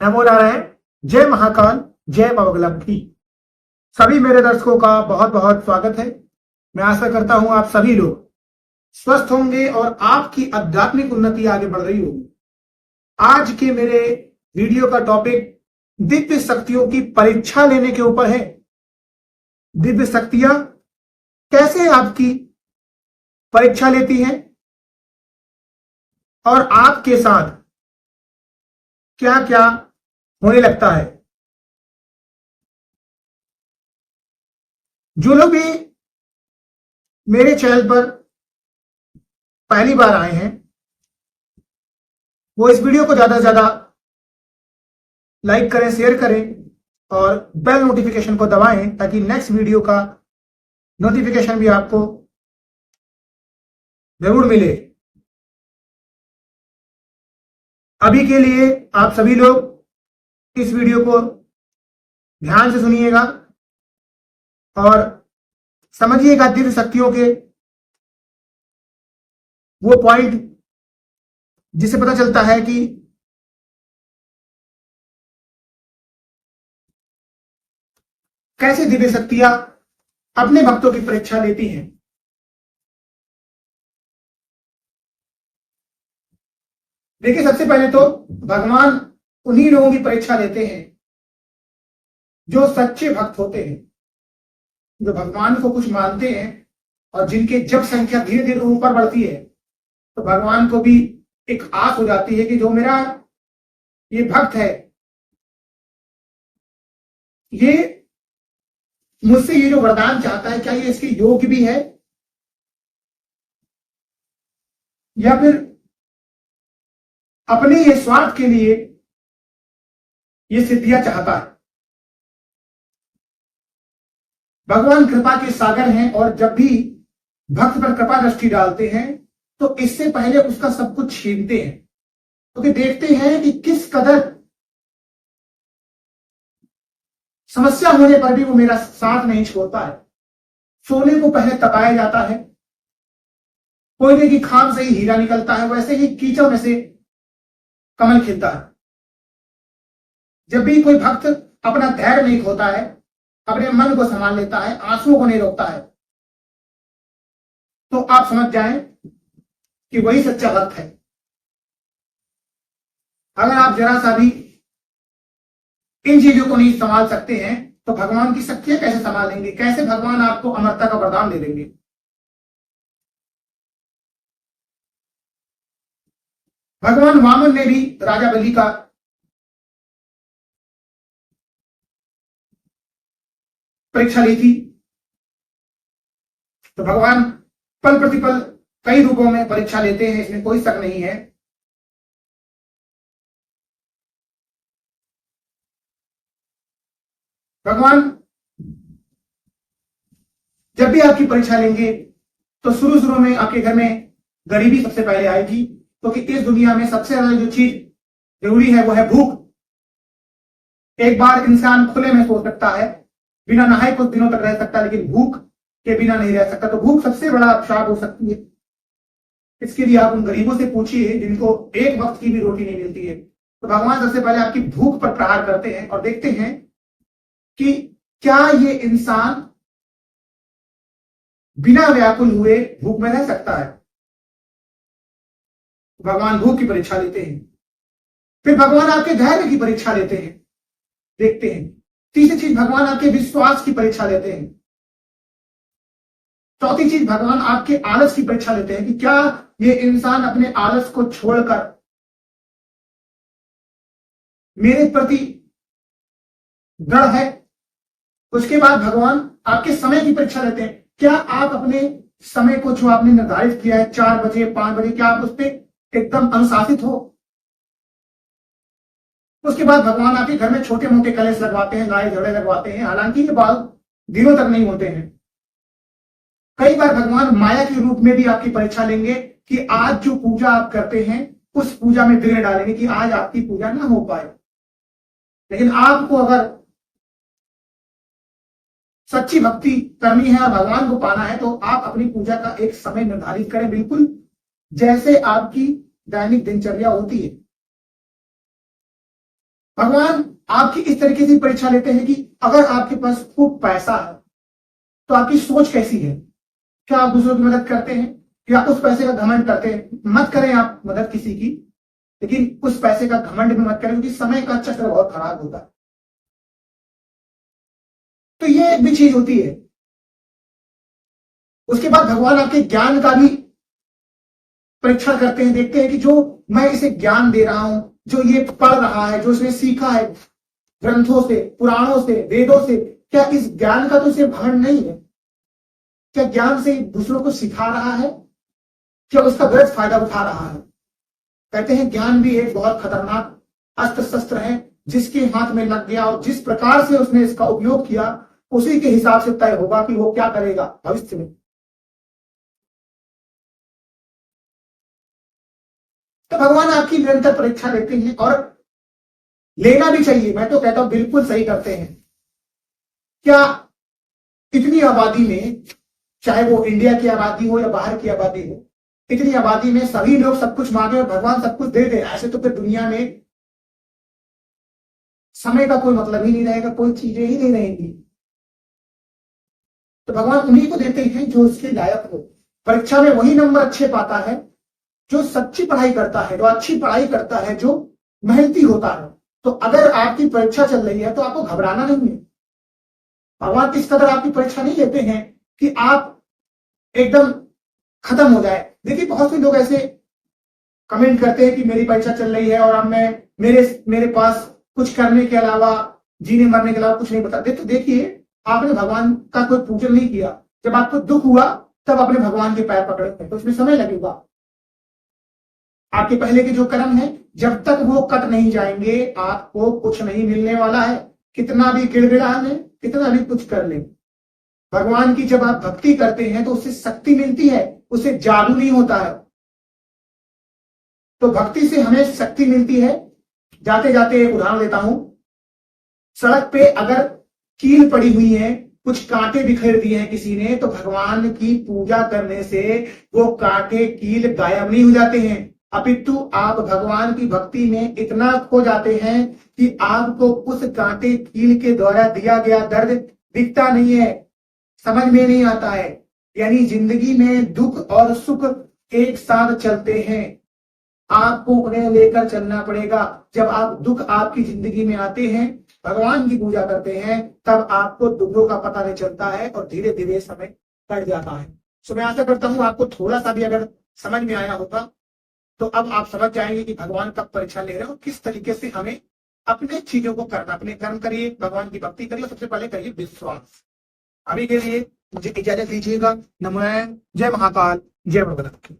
नमो नारायण। जय महाकाल, जय बाबा की। सभी मेरे दर्शकों का बहुत बहुत स्वागत है। मैं आशा करता हूं आप सभी लोग स्वस्थ होंगे और आपकी आध्यात्मिक उन्नति आगे बढ़ रही होगी। आज के मेरे वीडियो का टॉपिक दिव्य शक्तियों की परीक्षा लेने के ऊपर है। दिव्य शक्तियां कैसे आपकी परीक्षा लेती हैं और आपके साथ क्या क्या होने लगता है। जो लोग भी मेरे चैनल पर पहली बार आए हैं वो इस वीडियो को ज्यादा से ज्यादा लाइक करें, शेयर करें और बेल नोटिफिकेशन को दबाएं ताकि नेक्स्ट वीडियो का नोटिफिकेशन भी आपको जरूर मिले। अभी के लिए आप सभी लोग इस वीडियो को ध्यान से सुनिएगा और समझिएगा दिव्य शक्तियों के वो पॉइंट जिससे पता चलता है कि कैसे दिव्य शक्तियां अपने भक्तों की परीक्षा लेती हैं। देखिए, सबसे पहले तो भगवान उन्हीं लोगों की परीक्षा लेते हैं जो सच्चे भक्त होते हैं, जो भगवान को कुछ मानते हैं और जिनके जब संख्या धीरे धीरे ऊपर बढ़ती है तो भगवान को भी एक आस हो जाती है कि जो मेरा ये भक्त है ये मुझसे ये जो वरदान चाहता है क्या ये इसके योग्य भी है या फिर अपने ये स्वार्थ के लिए ये सिद्धियां चाहता है। भगवान कृपा के सागर हैं और जब भी भक्त पर कृपा दृष्टि डालते हैं तो इससे पहले उसका सब कुछ छीनते हैं, क्योंकि देखते हैं कि किस कदर समस्या होने पर भी वो मेरा साथ नहीं छोड़ता है। सोने को पहले तपाया जाता है, कोयले की खान से ही हीरा निकलता है, वैसे ही कीचड़ में से कमल खिलता है। जब भी कोई भक्त अपना धैर्य नहीं खोता है, अपने मन को संभाल लेता है, आंसुओं को नहीं रोकता है, तो आप समझ जाएं कि वही सच्चा भक्त है। अगर आप जरा सा भी इन चीजों को नहीं संभाल सकते हैं तो भगवान की शक्तियां कैसे संभालेंगे, कैसे भगवान आपको अमरता का वरदान दे देंगे। भगवान वामन ने भी राजा बलि का परीक्षा ली थी, तो भगवान पल प्रतिपल कई रूपों में परीक्षा लेते हैं, इसमें कोई शक नहीं है। भगवान जब भी आपकी परीक्षा लेंगे तो शुरू में आपके घर में गरीबी सबसे पहले आएगी, क्योंकि इस दुनिया में सबसे ज्यादा जो चीज जरूरी है वो है भूख। एक बार इंसान खुले में सो सकता है, बिना नहाए कुछ दिनों तक रह सकता है, लेकिन भूख के बिना नहीं रह सकता। तो भूख सबसे बड़ा अभिशाप हो सकती है। इसके लिए आप उन गरीबों से पूछिए जिनको एक वक्त की भी रोटी नहीं मिलती है। तो भगवान सबसे पहले आपकी भूख पर प्रहार करते हैं और देखते हैं कि क्या ये इंसान बिना व्याकुल हुए भूख में रह सकता है। भगवान भूख की परीक्षा लेते हैं। फिर भगवान आपके धैर्य की परीक्षा लेते हैं, देखते हैं। तीसरी चीज, भगवान आपके विश्वास की परीक्षा लेते हैं। चौथी चीज, भगवान आपके आलस की परीक्षा लेते हैं कि क्या ये इंसान अपने आलस को छोड़कर मेरे प्रति दृढ़ है। उसके बाद भगवान आपके समय की परीक्षा लेते हैं। क्या आप अपने समय को जो आपने निर्धारित किया है 4 बजे 5 बजे, क्या आप उस पर एकदम अनुशासित हो। उसके बाद भगवान आपके घर में छोटे मोटे कलेश लगवाते हैं, लाए झगड़े लगवाते हैं, हालांकि ये बाल दिनों तक नहीं होते हैं। कई बार भगवान माया के रूप में भी आपकी परीक्षा लेंगे कि आज जो पूजा आप करते हैं उस पूजा में विघ्न डालेंगे कि आज आपकी पूजा ना हो पाए। लेकिन आपको अगर सच्ची भक्ति करनी है और भगवान को पाना है तो आप अपनी पूजा का एक समय निर्धारित करें, बिल्कुल जैसे आपकी दैनिक दिनचर्या होती है। भगवान आपकी इस तरीके से परीक्षा लेते हैं कि अगर आपके पास खूब पैसा है तो आपकी सोच कैसी है। क्या आप दूसरों की मदद करते हैं या उस पैसे का घमंड करते हैं। मत करें आप मदद किसी की, लेकिन उस पैसे का घमंड भी मत करें, क्योंकि समय का चक्र बहुत खराब होता है। तो ये एक भी चीज होती है। उसके बाद भगवान आपके ज्ञान का भी परीक्षा करते हैं, देखते हैं कि जो मैं इसे ज्ञान दे रहा हूं, जो ये पढ़ रहा है, जो इसने सीखा है ग्रंथों से, पुराणों से, वेदों से, क्या इस ज्ञान का तो इसे घमंड नहीं है। क्या ज्ञान से दूसरों को सिखा रहा है, क्या उसका गलत फायदा उठा रहा है। कहते हैं ज्ञान भी एक बहुत खतरनाक अस्त्र शस्त्र है, जिसके हाथ में लग गया और जिस प्रकार से उसने इसका उपयोग किया उसी के हिसाब से तय होगा कि वो क्या करेगा भविष्य में। तो भगवान आपकी निरंतर परीक्षा लेते हैं और लेना भी चाहिए। मैं तो कहता हूं बिल्कुल सही करते हैं। क्या इतनी आबादी में, चाहे वो इंडिया की आबादी हो या बाहर की आबादी हो, इतनी आबादी में सभी लोग सब कुछ मांगे और भगवान सब कुछ दे दे, ऐसे तो फिर दुनिया में समय का कोई मतलब ही नहीं रहेगा, कोई चीजें ही नहीं रहेंगी। तो भगवान उन्हीं को देते हैं जो उसके लायक हो। परीक्षा में वही नंबर अच्छे पाता है जो सच्ची पढ़ाई करता है, जो अच्छी पढ़ाई करता है, जो मेहनती होता है। तो अगर आपकी परीक्षा चल रही है तो आपको घबराना नहीं है। भगवान इस कदर आपकी परीक्षा नहीं लेते हैं कि आप एकदम खत्म हो जाए। देखिए बहुत से लोग ऐसे कमेंट करते हैं कि मेरी परीक्षा चल रही है और अब मैं मेरे पास कुछ करने के अलावा, जीने मरने के अलावा कुछ नहीं बता। तो देखिए आपने भगवान का कोई पूजन नहीं किया। जब आपको दुख हुआ तब अपने भगवान के पैर पकड़े थे, तो उसमें समय लगेगा। आपके पहले के जो कर्म है जब तक वो कट नहीं जाएंगे आपको कुछ नहीं मिलने वाला है। कितना भी गिड़गिड़ा लें, कितना भी कुछ कर लें, भगवान की जब आप भक्ति करते हैं तो उससे शक्ति मिलती है, उससे जादू नहीं होता है। तो भक्ति से हमें शक्ति मिलती है। जाते जाते एक उदाहरण लेता हूं। सड़क पे अगर कील पड़ी हुई है, कुछ कांटे बिखेर दिए हैं किसी ने, तो भगवान की पूजा करने से वो कांटे कील गायब नहीं हो जाते हैं, अपितु आप भगवान की भक्ति में इतना खो जाते हैं कि आपको उस कांटे कील के द्वारा दिया गया दर्द दिखता नहीं है, समझ में नहीं आता है। यानी जिंदगी में दुख और सुख एक साथ चलते हैं, आपको उन्हें लेकर चलना पड़ेगा। जब आप दुख आपकी जिंदगी में आते हैं, भगवान की पूजा करते हैं, तब आपको दुखों का पता नहीं चलता है और धीरे धीरे समय कट जाता है। सो मैं आशा करता हूं आपको थोड़ा सा भी अगर समझ में आया होगा तो अब आप समझ जाएंगे कि भगवान कब परीक्षा ले रहे हो, किस तरीके से हमें अपने चीजों को करना। अपने कर्म करिए, भगवान की भक्ति करिए, सबसे पहले करिए विश्वास। अभी के लिए मुझे इजाजत दीजिएगा। नमो नारायण, जय महाकाल, जय भगवत।